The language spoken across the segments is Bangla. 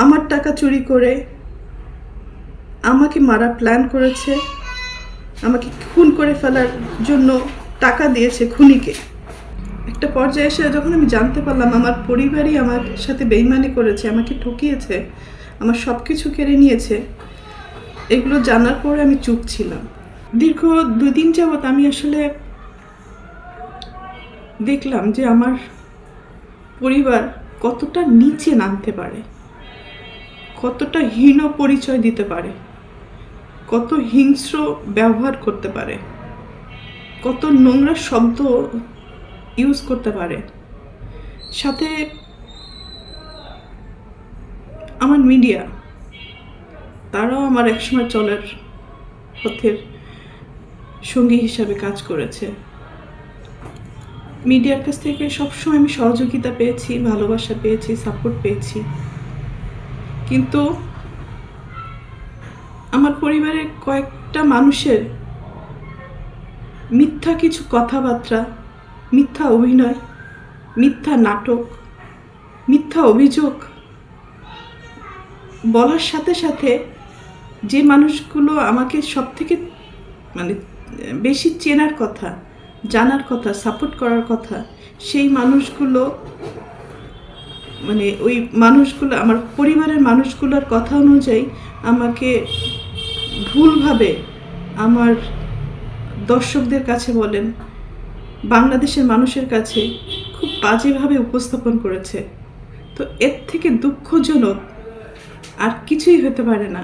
আমার টাকা চুরি করে আমাকে মারার প্ল্যান করেছে, আমাকে খুন করে ফেলার জন্য টাকা দিয়েছে খুনিকে। একটা পর্যায়ে এসে যখন আমি জানতে পারলাম আমার পরিবারই আমার সাথে বেইমানি করেছে, আমাকে ঠকিয়েছে, আমার সব কিছু কেড়ে নিয়েছে, এগুলো জানার পরে আমি চুপ ছিলাম। দীর্ঘ 2 দিন যাবৎ আমি আসলে দেখলাম যে আমার পরিবার কতটা নিচে নামতে পারে, কতটা হীন পরিচয় দিতে পারে, কত হিংস্র ব্যবহার করতে পারে, কত নোংরা শব্দ ইউজ করতে পারে। সাথে আমার মিডিয়া, তারাও আমার একসময় চলার পথের সঙ্গী হিসাবে কাজ করেছে। মিডিয়ার কাছ থেকে সবসময় আমি সহযোগিতা পেয়েছি, ভালোবাসা পেয়েছি, সাপোর্ট পেয়েছি। কিন্তু আমার পরিবারের কয়েকটা মানুষের মিথ্যা কিছু কথাবার্তা, মিথ্যা অভিনয়, মিথ্যা নাটক, মিথ্যা অভিযোগ বলার সাথে সাথে যে মানুষগুলো আমাকে সব থেকে বেশি চেনার কথা, জানার কথা, সাপোর্ট করার কথা, সেই মানুষগুলো ওই মানুষগুলো আমার পরিবারের মানুষগুলোর কথা অনুযায়ী আমাকে ভুলভাবে আমার দর্শকদের কাছে বলেন, বাংলাদেশের মানুষের কাছে খুব বাজেভাবে উপস্থাপন করেছে। তো এর থেকে দুঃখজনক আর কিছুই হতে পারে না।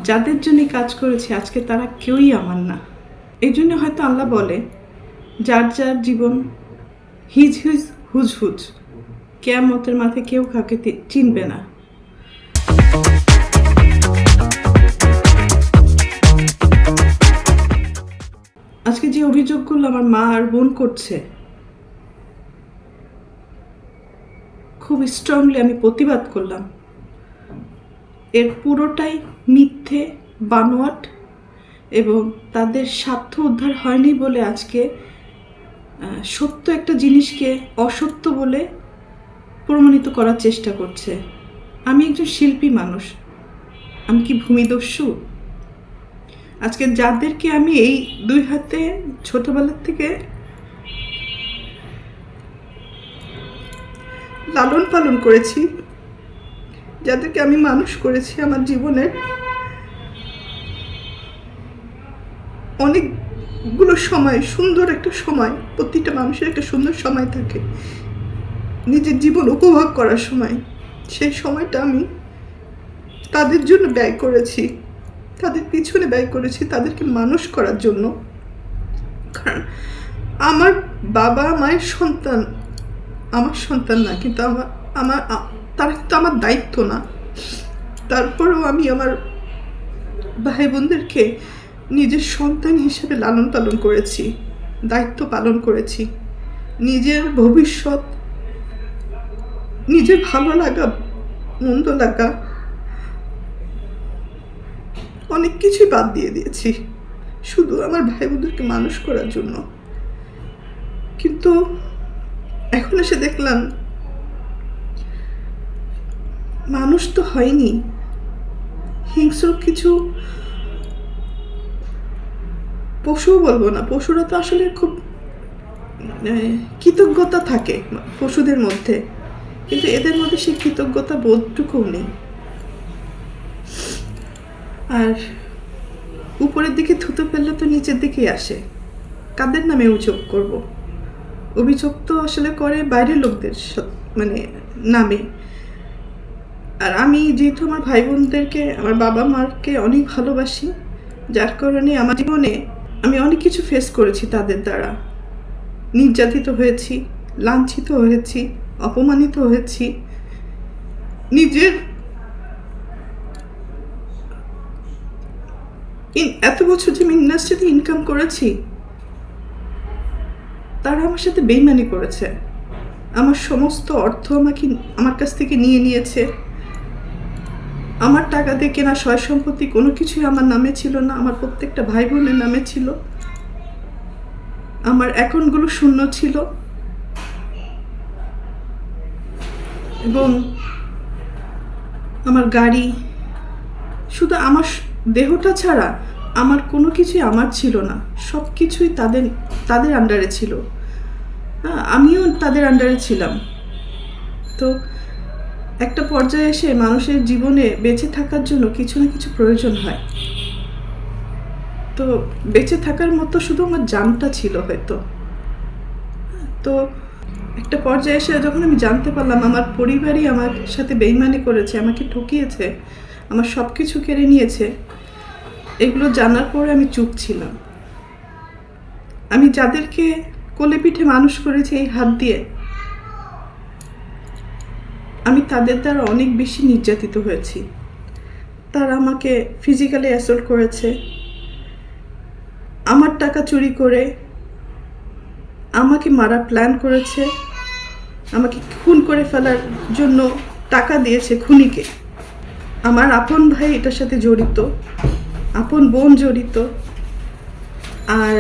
যাদের জন্য কাজ করেছি আজকে তারা কেউই আমার না। এই জন্য হয়তো আল্লাহ বলে, যার যার জীবন হিজ হিজ হুজ হুজ, কিয়ামতের মাঠে কেউ কাউকে চিনবে না। আজকে যে অভিযোগগুলো আমার মা আর বোন করছে, খুব স্ট্রংলি আমি প্রতিবাদ করলাম। এর পুরোটাই মিথ্যে, বানোয়াট, এবং তাদের স্বার্থ উদ্ধার হয়নি বলে আজকে সত্য একটা জিনিসকে অসত্য বলে প্রমাণিত করার চেষ্টা করছে। আমি একজন শিল্পী মানুষ, আমি কি ভূমিদস্যু? আজকে যাদেরকে আমি এই 2 হাতে ছোটবেলার থেকে লালন পালন করেছি, যাদেরকে আমি মানুষ করেছি, আমার জীবনের অনেকগুলো সময়, সুন্দর একটা সময়, প্রতিটা মানুষের একটা সুন্দর সময় থাকে নিজের জীবন উপভোগ করার সময়, সেই সময়টা আমি তাদের জন্য ব্যয় করেছি, তাদের পিছনে ব্যয় করেছি, তাদেরকে মানুষ করার জন্য। কারণ আমার বাবা মায়ের সন্তান আমার সন্তান না, কিন্তু তারা কিন্তু আমার দায়িত্ব না। তারপরেও আমি আমার ভাই বোনদেরকে নিজের সন্তান হিসেবে লালন পালন করেছি, দায়িত্ব পালন করেছি। নিজের ভবিষ্যৎ, নিজের ভালো লাগা, মন্দ লাগা, অনেক কিছুই বাদ দিয়ে দিয়েছি শুধু আমার ভাই বোনদেরকে মানুষ করার জন্য। কিন্তু এখন এসে দেখলাম মানুষ তো হয়নি, হিংস্র কিছু পশুও বলবো না, পশুরা তো আসলে খুব কৃতজ্ঞতা থাকে পশুদের মধ্যে, কিন্তু এদের মধ্যে সেই কৃতজ্ঞতা বোধটুকুও নেই। আর উপরের দিকে থুতু ফেললে তো নিচের দিকেই আসে। কাদের নামে অভিযোগ করব? অভিযোগ তো আসলে করে বাইরের লোকদের নামে। আর আমি যেহেতু আমার ভাই বোনদেরকে, আমার বাবা মাকে অনেক ভালোবাসি, যার কারণে আমার জীবনে আমি অনেক কিছু ফেস করেছি তাদের দ্বারা। নির্যাতিত হয়েছি, লাঞ্ছিত হয়েছি, অপমানিত হয়েছি। নিজের এত বছর যে আমি ইন্ডাস্ট্রিতে ইনকাম করেছি, তারা আমার সাথে বেইমানি করেছে। আমার সমস্ত অর্থ আমার কাছ থেকে নিয়ে নিয়েছে। আমার টাকা দিয়ে কেনা সয় সম্পত্তি কোনো কিছুই আমার নামে ছিল না, আমার প্রত্যেকটা ভাই বোনের নামে ছিল। আমার অ্যাকাউন্টগুলো শূন্য ছিল, এবং আমার গাড়ি, শুধু আমার দেহটা ছাড়া আমার কোনো কিছুই আমার ছিল না, সব কিছুই তাদের তাদের আন্ডারে ছিল। হ্যাঁ, আমিও তাদের আন্ডারে ছিলাম। তো একটা পর্যায়ে এসে মানুষের জীবনে বেঁচে থাকার জন্য কিছু না কিছু প্রয়োজন হয়। তো বেঁচে থাকার মতো শুধু আমার জানটা ছিল হয়তো। তো একটা পর্যায়ে এসে যখন আমি জানতে পারলাম আমার পরিবারই আমার সাথে বেইমানি করেছে, আমাকে ঠকিয়েছে, আমার সব কিছু কেড়ে নিয়েছে, এগুলো জানার পরে আমি চুপ ছিলাম। আমি যাদেরকে কোলে পিঠে মানুষ করেছি এই হাত দিয়ে, আমি তাদের দ্বারা অনেক বেশি নির্যাতিত হয়েছি। তারা আমাকে ফিজিক্যালি অ্যাসল্ট করেছে, আমার টাকা চুরি করে আমাকে মারার প্ল্যান করেছে, আমাকে খুন করে ফেলার জন্য টাকা দিয়েছে খুনিকে। আমার আপন ভাই এটার সাথে জড়িত, আপন বোন জড়িত, আর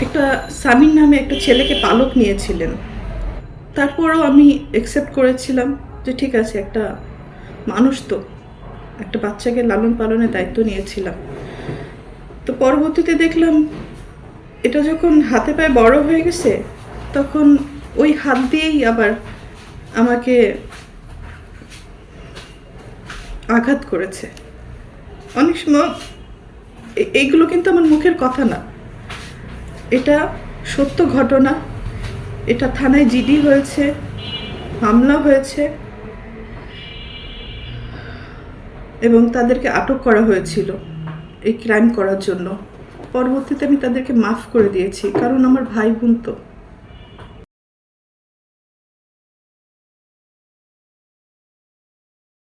একটা সামিন নামে একটা ছেলেকে পালক নিয়েছিলেন। তারপরও আমি অ্যাকসেপ্ট করেছিলাম যে ঠিক আছে, একটা মানুষ তো, একটা বাচ্চাকে লালন পালনের দায়িত্ব নিয়েছিলাম। তো পরবর্তীতে দেখলাম এটা যখন হাতে পায়ে বড় হয়ে গেছে, তখন ওই হাত দিয়েই আবার আমাকে আঘাত করেছে। অনেক সময় এইগুলো কিন্তু আমার মুখের কথা না, এটা সত্য ঘটনা। এটা থানায় জিডি হয়েছে, মামলা হয়েছে এবং তাদেরকে আটক করা হয়েছিল এই ক্রাইম করার জন্য। পরবর্তীতে আমি তাদেরকে মাফ করে দিয়েছি, কারণ আমার ভাই বোন তো।